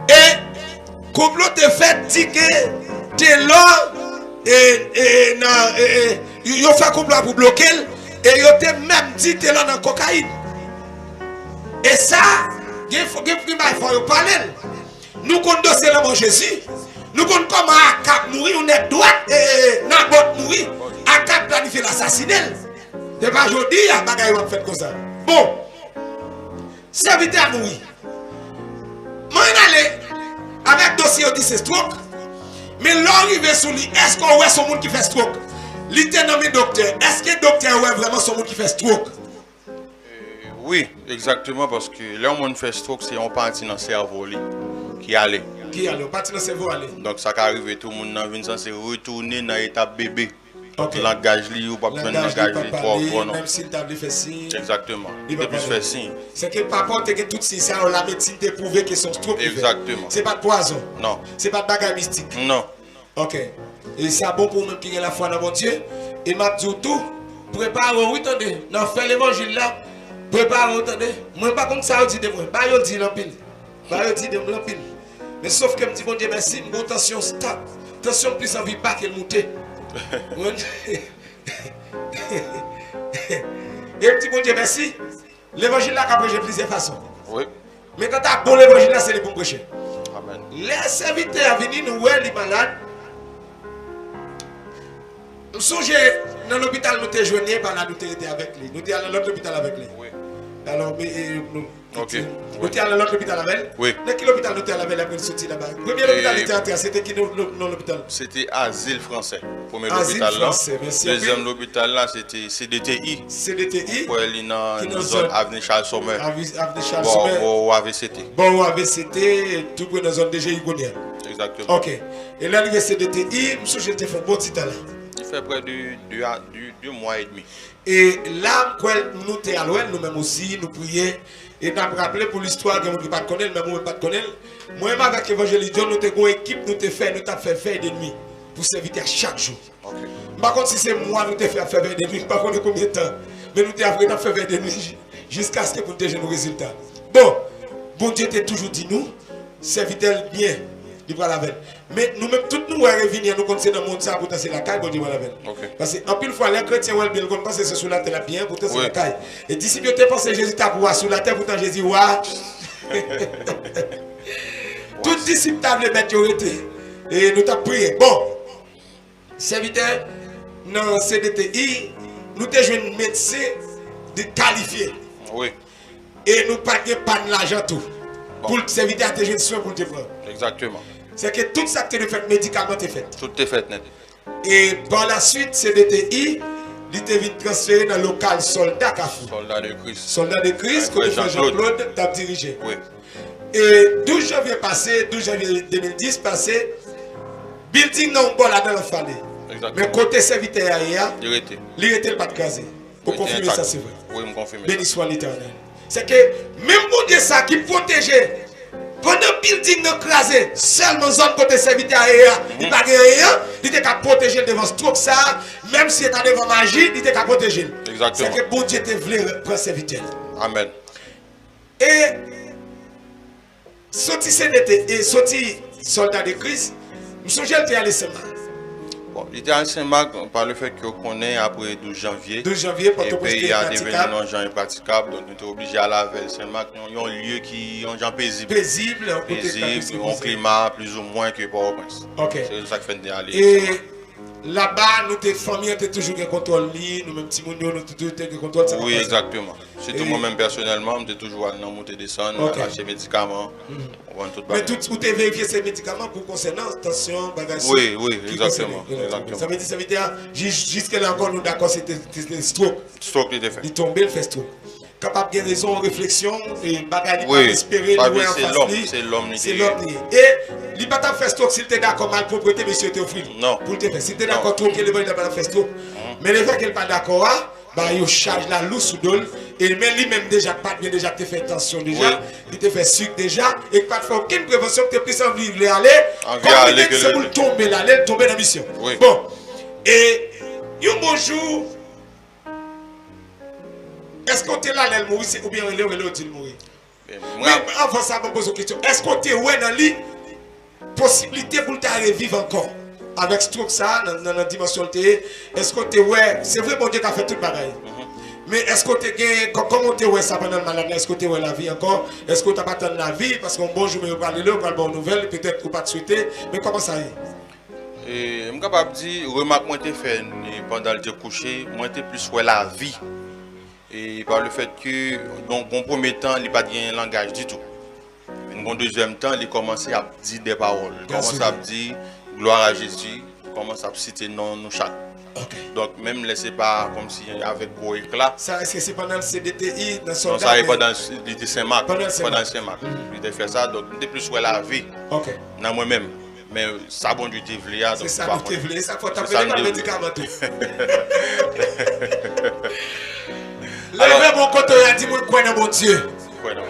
Et complot te fait dit que t'es là et yo fait complot pour bloquer et yo te même dit t'es là dans cocaïne. Et ça, il faut parler. Nous connaissons dossier là mon Jésus. Nous connaissons comment Akab mourir, on est droit et Nabot mourir. Akab planifié l'assassinat. C'est pas aujourd'hui, il y a des choses qui fait comme ça. Bon, serviteur mourir. Moi, je suis allé avec dossier, on dit c'est stroke. Mais l'arrivée sur lui, est-ce qu'on voit son monde qui fait stroke? Il était nommé docteur. Est-ce que le docteur voit vraiment son monde qui fait stroke? Oui, exactement, parce que là, on fait stroke, c'est un parti dans le cerveau qui allait. Qui allait, parti dans le cerveau aller. Donc ça arrive, tout le monde dans une sens, c'est retourner dans l'état bébé. Okay. Langage li ou pas besoin de langage li trop non. Même si le table fait signe. Exactement. Il peut plus faire signe. C'est que papa te tout si ça la médecine te prouvé que son stroke. Exactement. C'est pas de poison. Non. C'est pas de bagarre mystique. Non. OK. Et c'est bon pour nous qui a la foi dans mon Dieu et m'a dit tout préparez oui attendez. Dans faire l'évangile là. Préparez attendez. Moi pas comme ça dit de moi. Pas yo dit l'empile. Pas yo dit de l'empile. Mais sauf que me dit bon Dieu merci, une tension stable. Tension plus envie pas qu'elle monte. Et petit bon Dieu merci. L'évangile là qu'a prêché plusieurs façons. Oui. Mais quand tu as bon l'évangile là c'est le bon prêcher. Amen. Les serviteurs venus nous voir les malades. Nous songeons dans l'hôpital nous te joignés par là nous étions avec lui. Nous étions à l'autre hôpital avec lui. Oui. Alors nous OK. Nous étions à l'autre hôpital avec lui. Oui. Dans quel hôpital nous étions avec lui après sortir là-bas? Premier hôpital était entré, c'était qui dans l'hôpital? C'était Asile Français. Premier Asile hôpital là. Français, merci. Deuxième l'hôpital là c'était CDTI. CDTI. Pour aller dans zone avenue Charles Sommer. Avenue Charles Sommer. Bon AVCT. Bon AVCT tout pour dans zone DGI Gonia. Exactement. OK. Et là le CDTI, monsieur je te fait bon petit temps là. Il fait près de 2 mois et demi. Et là, nous sommes à l'ouest, nous-mêmes aussi, nous prions. Et nous avons rappelé pour l'histoire que nous ne connaissons pas, mais nous ne connaissons pas. Moi-même, avec l'évangile John, nous avons une équipe, nous avons fait faire de nuit pour servir à chaque jour. Par contre, si c'est moi, nous avons fait faire de nuit, par contre, combien de temps? Mais nous avons fait faire de nuit jusqu'à ce que nous ayons nos résultats. Bon Dieu t'a toujours dit nous, serviteur bien. Mais nous-mêmes, tous nous revenir, nous connaissons dans le monde ça pour c'est la caille, bon Dieu, parce que en pile fois, les chrétiens, ils pensent que c'est sous la terre bien, pourtant c'est la caille. Et d'ici que tu penses que Jésus t'a pour sous la terre, pourtant Jésus, ouah. Tous les disciples t'avaient mettre et nous t'avons prié. Bon, serviteur, dans CDTI, nous avons joué un médecin de qualifié. Oui. Et nous pas de l'argent tout. Pour le serviteur, tu as joué soin pour te prendre. Exactement. C'est que tout ça que tu as fait médicalement est fait. Tout est fait net. Et par la suite, CDTI, il était vite transféré dans le local soldat Kafou. Soldat de Christ. Soldat de Christ, que Jean-Claude t'a dirigé. Oui. Et 12 janvier passé, 12 janvier 2010 passé, building non bon là dans le fallait. Mais côté serviteur ailleurs, il était le pas de casé. Pour confirmer ça, c'est vrai. Oui, me confirmer. Béni soit l'Éternel. C'est que même pour Dieu ça qui protégeait. Pendant le building nous crasé, seulement zone côté serviteur ailleurs, il n'y a pas rien, il était capable de protéger devant stroke ça, même si il était devant magie, il était capable de protéger. Exactement. C'est que bon Dieu te voulait prendre serviteur. Amen. Et sorti CDT et sorti soldat de Christ, je songe qu'il allé Saint-Marc. Bon, il était à Saint-Marc par le fait qu'on connaît après 12 janvier. 12 janvier, Et puis il y a devenu un gens impraticable, donc nous sommes obligés à la veille Saint-Marc. Il y a un lieu qui est un gens paisible. Paisible, un climat plus ou moins que Port-au-Prince. Ok. C'est ça qui fait aller. Et là-bas, nous, tes familles, nous toujours un contrôle, nous, même si nous, toujours un contrôle. Oui, exactement. Surtout moi-même personnellement, je suis toujours allé dans monter descendre, acheter médicaments. Mais tout où tu vérifié ces médicaments pour concernant tension, bagage. Oui, exactement. Ça veut dire, jusque là encore, nous d'accord, c'était stroke. Stroke, il était fait. Il tombait, il fait stroke. Capable de réson, réflexion, et bagage, oui, espérer, c'est l'homme. C'est l'homme. Et il n'a pas fait stroke s'il était d'accord, mal propriété, monsieur Théophile. Non. Pour te faire. S'il était d'accord, trop qu'il n'a pas fait stroke. Mais le fait qu'il n'est pas d'accord, bah, il charge la lousse sous dol. Et même lui-même déjà, pas bien déjà, te fait tension déjà, il te fait sucre déjà, et pas de faire aucune prévention que tu puisses envie de aller. Comme c'est pour tomber là, tomber dans la mission. Oui. Bon. Et, un beau jour, est-ce qu'on est là, elle mourir, ou bien elle est mourir? Mais avant ça, je me pose une question. Est-ce qu'on est ouais dans la possibilité pour te revivre encore? Avec stroke ça, dans la dimension de est-ce qu'on est ouais, c'est vrai, mon Dieu, qui a fait tout pareil. Mais est-ce que tu as comment tu ouais ça pendant le malade? Est-ce que tu ouais la vie encore? Est-ce que tu n'as pas attendu la vie? Parce qu'on bon jour, on va aller là, on va bonne nouvelle, peut-être qu'on pas te souhaiter. Mais comment ça est? Et je suis capable de dire, remarque, moi, j'ai fait pendant le coucher, moi, j'ai plus ouais la vie. Et par le fait que, donc, en premier temps, il n'y a pas de langage du tout. En deuxième temps, il commence à dire des paroles. Il commence à dire gloire à Jésus, il commence à citer nous chaque. Okay. Donc, même laissez pas comme si avec gros éclat. Ça, est-ce que c'est pendant le CDTI dans son non, ça n'est pas dans le Saint-Marc. Pendant Saint-Marc. Il a fait ça, donc il est plus sur la vie. Ok. Dans moi-même. Mais ça, bon, du dévelé. C'est ça, du dévelé. Ça, faut t'appeler dans le médicament. Levez mon côté et dit, moi, quoi dans mon Dieu. Ouais, non.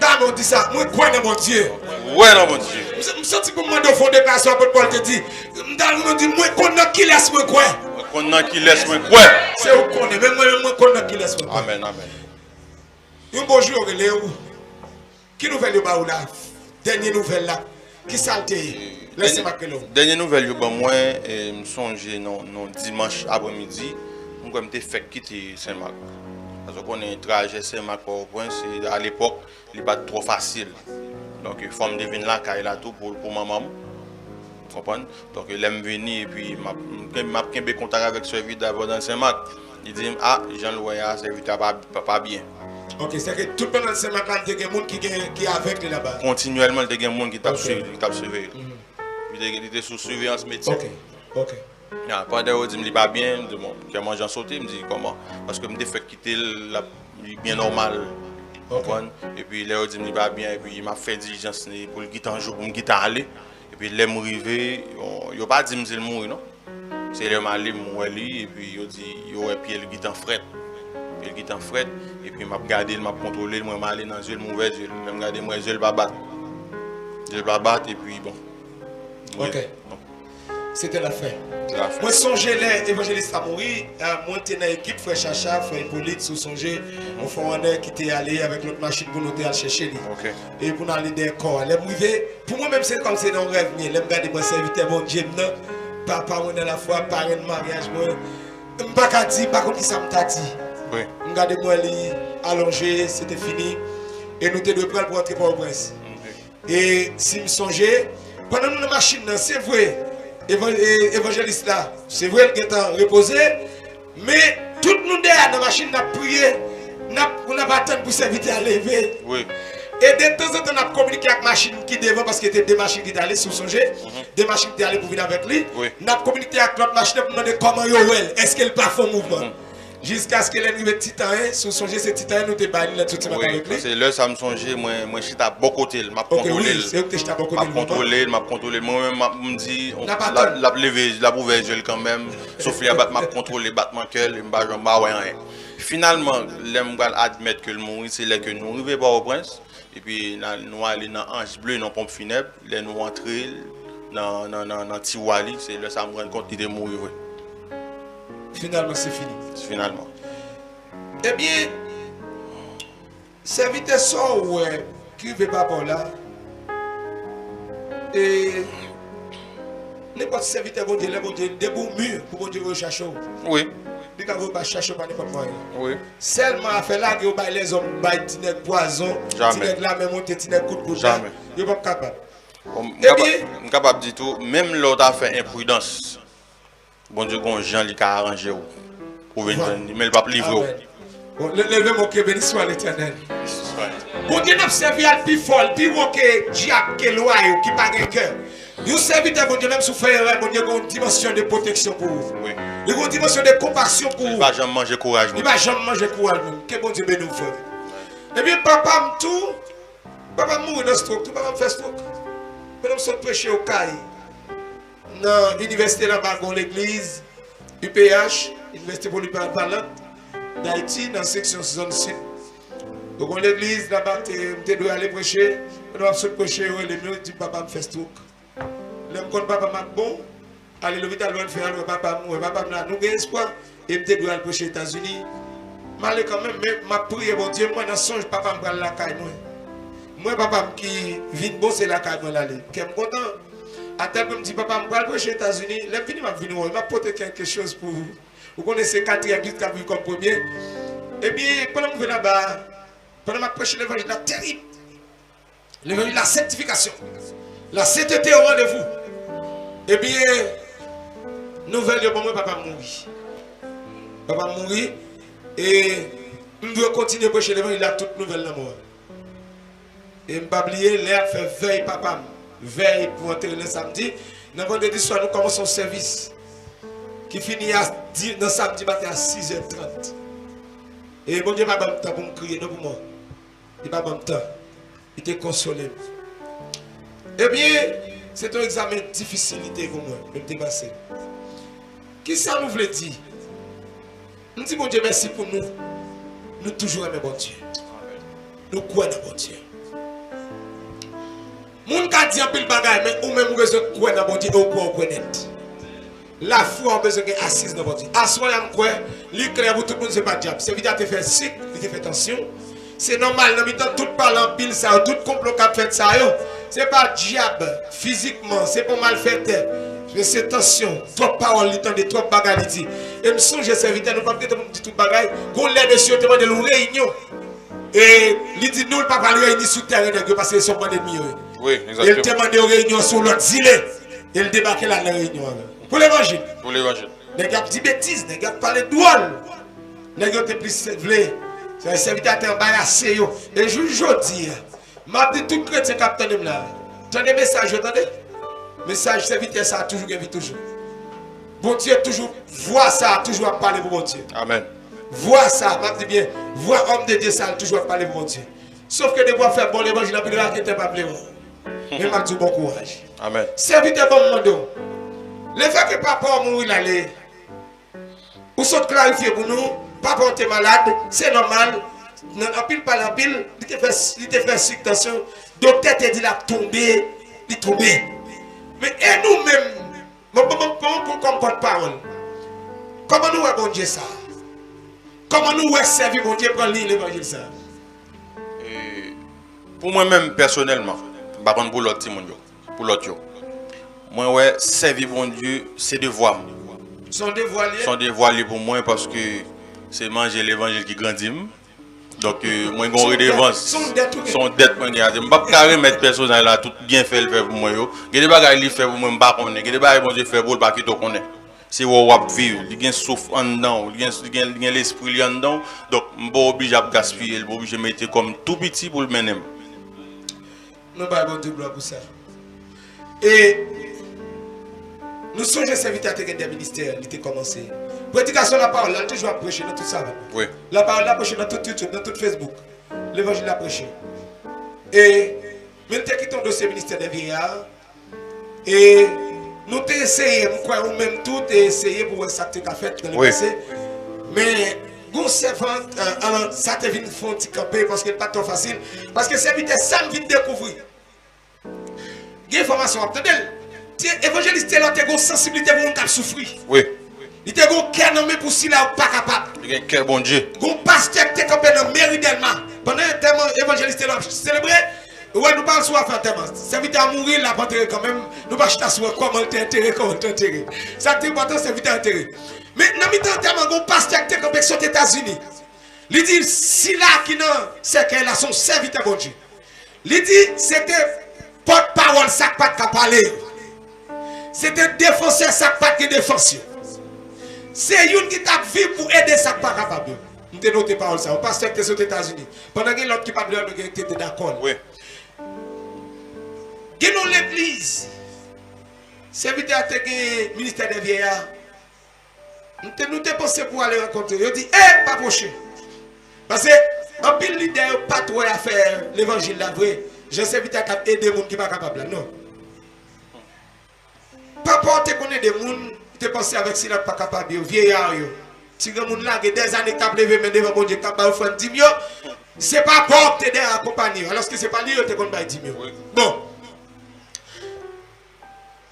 Non, on dit ça, moi, quoi dans mon Dieu. Ouais, non, mon Dieu. Je me sens pour moi de fond de classe, pour Paul te dit, on dit, moi, qu'on a qui laisse moi quoi. Qu'on a qui laisse moi quoi. C'est où qu'on est, même moi, qu'on a qui laisse moi quoi. Amen, amen. Un beau jour, Léo, qui nouvelle là, dernière nouvelle là, qui salté. Laissez-moi que l'eau. Dernière nouvelle, moi, je me songe non dimanche après-midi, je me fait quitter Saint-Marc. Parce qu'on a un trajet Saint-Marc Port-au-Prince, à l'époque, il n'est pas trop facile. Donc, il faut me devenir là, car il a tout pour ma maman. Vous comprenez? Donc, il aime venir et puis il m'a pris contact avec ce serviteur dans Saint-Marc. Il dit, ah, Jean-Louis, ce serviteur pas bien. Ok, c'est que tout le monde dans Saint-Marc, il y a des gens qui sont avec lui là-bas. Continuellement, il y a des gens qui t'ont suivi. Il était sous surveillance médecine. Ok. Pendant que je me dis pas bien, je mange en sauté, je me dis comment. Parce que je me fait quitter bien normal. Et puis là, je me dis pas bien, et puis il m'a fait diligence pour le guitar un jour, pour me guitar aller. Et puis là, je suis arrivé, il n'a pas dit que je mourir, non? C'est là, je suis allé, et puis il dit, il a puis le guitar fret. Puis le guitar fret, et puis il m'a regardé, il m'a contrôlé, moi, je suis allé dans le mauvais yeux, je me regardé, moi, je ne vais pas battre. Je ne vais pas battre, et puis bon. Ok. C'était la fin. Moi, songez les évangélistes à mourir. Moi, j'étais dans l'équipe, frère Chacha, frère Hippolyte, sous songer. On fait un qui était allé avec notre machine pour nous aller chercher. Et pour nous aller dans le corps. Pour moi-même, c'est comme si on rêve. Je me regarde mon serviteur, mon Dieu, papa, moi, dans la foi, parent de mariage. Je ne peux pas dire, par contre, qui ça m'a dit. Je regarde moi allongé, c'était fini. Et nous étions prêts pour entrer pour le prince. Et si je songeais, pendant nous, la machine, c'est vrai. Évangéliste là, c'est vrai qu'il est reposé, mais tout le monde est dans la machine, n'a prié, on n'a pas attendu pour serviteur à lever. Oui. Et de temps en temps, on a communiqué avec la machine qui devant parce qu'il y était des machines qui étaient allées sous son jet, des machines qui étaient allées pour venir avec lui. On a communiqué avec l'autre machine pour demander comment il est, est-ce qu'elle pas fait mouvement. Jusqu'à ce qu'elle arrive Titan, sous son jet, c'est Titan, nous te baillons tout ça avec lui. C'est là, ça me songe, moi, je suis à bon côté, je m'a contrôlé. M'a contrôlé. Moi-même, je me dis, la lever, la pouvais jouer quand même, sauf qu'il m'a contrôlé, battement cœur, je m'a rien. Finalement, j'aime admettre que le mourir, c'est là que nous arrivons pas au prince. Et puis, nous allons dans Ange Bleu, dans pompe funèbre, là, nous rentrons, dans Tiwali, c'est là ça me rend compte qu'il est mort. Finalement, c'est fini. Finalement. Eh bien, serviteur sort qui ne veut pas par là. Et n'importe serviteur, bon Dieu, debout mur pour bon Dieu rechercher. Oui. Il ne peut pas chercher par n'importe quoi. Oui. Seulement à faire là, que les hommes baillent des poison, des la même monter, des coups de coude. Jamais. Ils ne sont pas capables. Je suis capable de dire tout, même l'autre a fait imprudence. Bon Dieu, quand Jean lui a arrangé pour venir, mais il ne va pas livrer. Bon, le mot que béni soit l'Éternel. Bon Dieu n'a servi à plus fort, plus haut que diable, que loi, qui n'a pas de cœur. Vous servez bon Dieu, même si vous faites erreur, bon Dieu, il y a une dimension de protection pour vous. Oui. Il y a une dimension de compassion pour vous. Il ne va jamais manger courage. Il ne va jamais manger courage. Que bon Dieu bénisse nous. Et bien, papa mourit dans stroke, tout papa me fait stroke. Nous sommes prêchés au CAI. Dans l'université là-bas, dans l'église, UPH, Université Polyvalente d'Haïti, dans la section zone sud. Donc, dans l'église là-bas, tu dois aller prêcher. On doit prêcher, les mieux, tu papa me fait stroke. L'homme quand papa m'a bon, aller l'hôpital, on fait un papa mourir, papa m'a nous avons espoir, et je dois aller prêcher aux États-Unis. Mais quand même, ma prière, bon Dieu, moi, dans le songe, papa me prend la caille. Moi, papa qui vient bon, c'est la caille, moi, l'aller. Je suis content. À tel point, me dit, papa, je vais prêcher aux États-Unis. Là, je vais apporter quelque chose pour vous. Vous connaissez 4 églises qui ont vu comme premier. Et bien, pendant que je vais là-bas, pendant que je prêche l'évangile, c'est terrible. L'évangile, la sanctification. La sainteté au rendez-vous. Et bien, nouvelle de moi, papa mourit. Papa mourit. Et je dois continuer à prêcher l'évangile, il a toute nouvelle dans moi. Et je ne pas oublier, l'air fait veille, papa. Veille pour entrer le samedi. Dans le vendredi soir, nous commençons le service. Qui finit dans samedi matin à 6h30. Et mon Dieu, il n'a pas de temps pour me crier, non pour moi. Il n'a pas de temps. Il était consolé. Eh bien, c'est un examen difficile pour moi, de me dépasser. Qui ça nous veut dire? Nous disons, mon Dieu, merci pour nous. Nous toujours aimons bon Dieu. Nous croyons dans bon Dieu. Moun ka di un pile bagay, mais ou même besoin de croire dans bon Dieu, ou quoi connaître. La foi a besoin d'assise dans bon Dieu. Assoir yam quoi, li clair pour tout le monde c'est pas diable. C'est vite à te faire sick, il te fait tension. C'est normal, dans mi-temps tout parle en pile ça, tout complot qu'a fait ça yo. C'est pas diable physiquement, c'est pas mal fait. Mais c'est tension, trop parole, li tande trop bagay li dit. Et me songe serviteur nous pas peut-être dit tout bagay, qu'on les monsieur demande une réunion. Et il dit nous pas parler réunir sous terrain parce que sont pas d'ennemis. Oui, exactement. Il demande une réunion sur l'autre zilé. Il débarque là la réunion. Pour l'évangile. Pour l'évangile. Les gars dit bêtises, les gars parlent drôle. Les gars étaient plus vlé. C'est un serviteur qui embarrassé yo. Et je dis, m'a dit tout chrétien capitaine là. Tenez message, attendez. Message serviteur ça a toujours gagné toujours. Bon Dieu toujours voit ça, toujours à parler pour bon Dieu. Amen. Vois ça, m'a dit bien, vois homme de Dieu ça toujours à parler pour bon Dieu. Sauf que de voir faire bon l'évangile, puis là qui était pas plaisant. Mais m'a dit bon courage. Amen. Serviteur bon monde. Le fait que papa mourit là, ou sont clarifiés pour nous, papa était malade, c'est normal. En pile par en pile, il te fait circulation. Docteur te dit la tomber, il tomber. Mais et nous-mêmes, comme porte-parole, comment nous bon Dieu ça? Comment nous servir bon Dieu pour lire l'évangile ça? Pour moi-même personnellement, je ne sais pas pour l'autre, pour l'autre. Moi, ouais, servir bon Dieu, c'est devoir. Son devoir lié? Son devoir lié pour moi parce que c'est manger l'évangile qui grandit. Donc, moi, j'ai une redevance. Son dette, je ne peux pas remettre personne là, tout bien fait le faire pour moi. Il y a des choses qui fait pour moi, je ne sais pas. Il y a des choses bon Dieu fait pour moi, je ne sais pas. C'est où on va vivre. Il y a un souffle en dedans, il y a l'esprit en dedans. Donc, je ne suis pas obligé de gaspiller, je suis obligé de mettre comme tout petit pour le mener. Nous ne pouvons pas pour ça. Et nous sommes serviteurs des ministères, il a commencé. Prédication de la parole, elle toujours prêché dans tout ça. Oui. La parole, elle a prêché dans tout YouTube, dans tout Facebook. L'évangile l'a prêché. Et nous avons quitté le dossier ministère des vieillards. Et nous avons essayé, nous même tout essayé pour voir ça que tu as fait dans le passé. Mais nous servante, alors ça te vient faire un petit campé parce que ce n'est pas trop facile. Parce que serviteur, ça me vient découvrir. Il y a une information, attendez. Évangéliste là, tu as une sensibilité pour nous souffrir. Oui. Il te gon cœur nommé pour si là pas capable. Il y a un cœur bon Dieu. Gon pasteur qui est campé dans mairie d'Elma. Pendant un thème évangéliste là célébrer, ouais nous parlons sur affaire thème. Serviteur à mourir là pas quand même, nous pas chita sur comment t'enterrer, comment t'enterrer. Ça c'est important serviteur enterrer. Mais dans mi-temps thème gon pasteur qui est campé aux États-Unis. Il dit si là qui non c'est qu'elle a son serviteur bon Dieu. Il dit c'était porte-parole ça pas de parler. C'était défenseur ça pas de défenseur. C'est une qui t'a vu pour aider ça pas capable. Nous te noté parole ça. On passe que aux États-Unis. Pendant que l'autre qui parle de nous était d'accord. Oui. Dans l'église. Serviteur à ministère des vieillards. Nous te pensé pour aller rencontrer. Il dit pas prochain. Parce que un pile leader pas trop à faire l'évangile là vrai. Je serviteur à aider les gens qui pas capable non. Pas porter connaître des gens te penser avec si là pas capable vieillard yo si grand monde là des années t'a levé mais devant mon Dieu t'a ba offrande 10 000 c'est pas pour t'aider à accompagner alors que c'est pas lui te kon ba 10 000 bon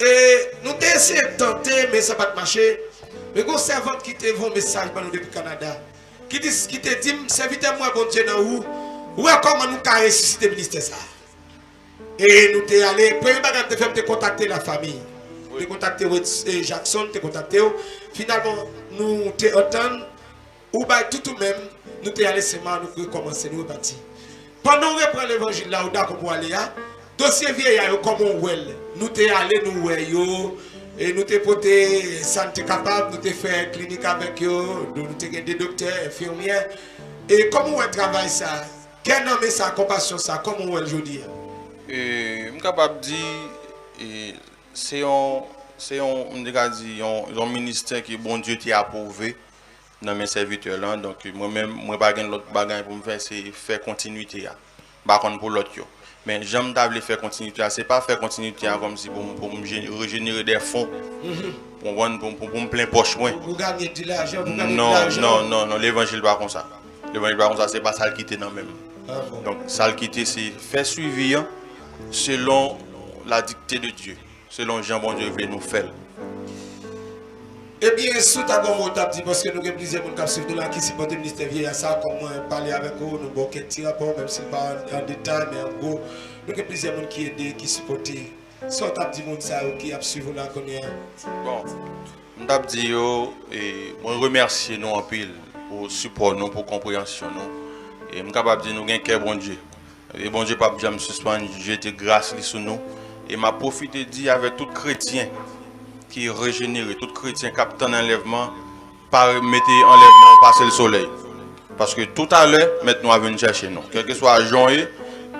et nous t'ai essayé de tenter mais ça pas marcher mais gon servante qui te vend message pour nous depuis Canada qui te dit serviteur moi bon Dieu dans où comment nous ca ressusciter ministère ça et nous t'ai allé premier bagage te faire te contacter la famille. Tu contacté Jackson, tu contacté. Finalement, nous t'entendons. Ou bien tout même, nous t'es allé seulement, nous commencer, nous repartir. Pendant que nous reprenons l'évangile là, où d'accord pour aller là, dossier vieillard, comment on nous t'es allé, nous et nous t'es porté santé capable, nous t'es fait clinique avec eux, nous t'es des docteurs, infirmières. Et comment on travaille ça? Quel nom est ça, compassion ça? Comment on aujourd'hui? Je suis capable de dire. C'est un ministère qui bon Dieu t'a approuvé dans mes serviteurs là donc moi-même moi pas gain l'autre bagage pour me faire c'est faire continuité par contre pour l'autre mais j'aime d'abord faire continuité c'est pas faire continuité comme si pour me régénérer des fonds pour me plein poche moi vous gagnez de l'argent non l'évangile pas comme ça l'évangile pas comme ça c'est pas ça le quitter non même donc ça le quitter c'est faire suivi selon la dictée de Dieu. Selon Jean bon Dieu veut nous faire. Eh bien, sous ta gomme, on t'a dit parce que nous avons plusieurs personnes qui supportent le ministère vieillard ça, comment parler avec eux, nous avons quelques petits rapports, même si pas en détail, mais en gros, nous avons plusieurs personnes qui aident, qui supportent. Soit t'as dit ça qui a suivi la connaître. Bon, on t'a dit et moi remercier nous en pile pour support nous, pour compréhension nous. Et je suis capable de dire nous avons un cœur bon Dieu. Et bon Dieu, Papa, je me suspends, jeter grâce sur nous. Et m'a profité de dire avec tout chrétien qui est régénéré, tout chrétien qui a un enlèvement, pas mettre enlèvement, passer le soleil. Parce que tout à l'heure, maintenant, on va venir chercher nous. Quel que soit journée,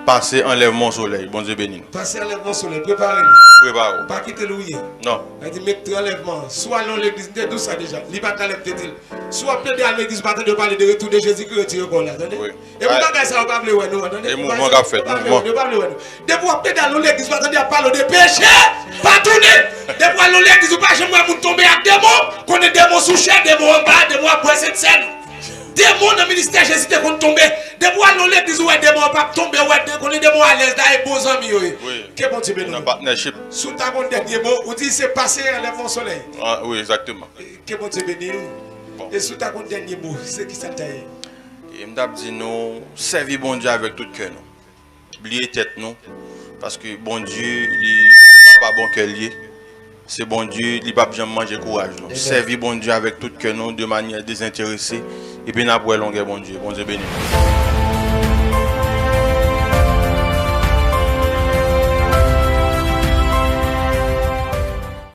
passer enlèvement soleil. Bon Dieu béni. Passer enlèvement soleil, préparez-vous. Préparez-vous. Pas quitter le oui. Non. Elle dit mettre enlèvement. Soit dans l'église, tout ça déjà. Libre d'enlève dit. Soit peut-être à l'église, pas de parler de retour de Jésus qui retire là. Attendez. Et vous pas ça, vous pas parler nous. Attendez. Et mouvement qu'a fait. Mouvement. Dès vous peut-être dans l'église, vous attendez à parler de péché. Pas tourner. Dès vous dans l'église, vous pas jamais vous tomber à démons. Qu'on est démons sous chair, démons en bas, démons à boire cette scène. Démons dans le ministère Jésus te qu'on tomber. Démons dans l'église où démons pas tomber, qu'on est démons à l'aise là et beaux amis. Oui. Que bon Dieu bénisse. Partnership. Sous ta bonne dernier mot, vous dites c'est passé enlèvement soleil. Ah, oui, exactement. Que bon Dieu bénisse. Et sous ta bonne dernier mot, c'est qui ça taille. Et je dis nous, servir bon Dieu avec tout cœur. Oubliez tête nous. Parce que bon Dieu, il n'est pas bon cœur lié. C'est bon Dieu, il ne peut pas jamais manger courage. Servir bon Dieu avec tout cœur de manière désintéressée. Et puis, nous avons bon Dieu. Bon Dieu béni.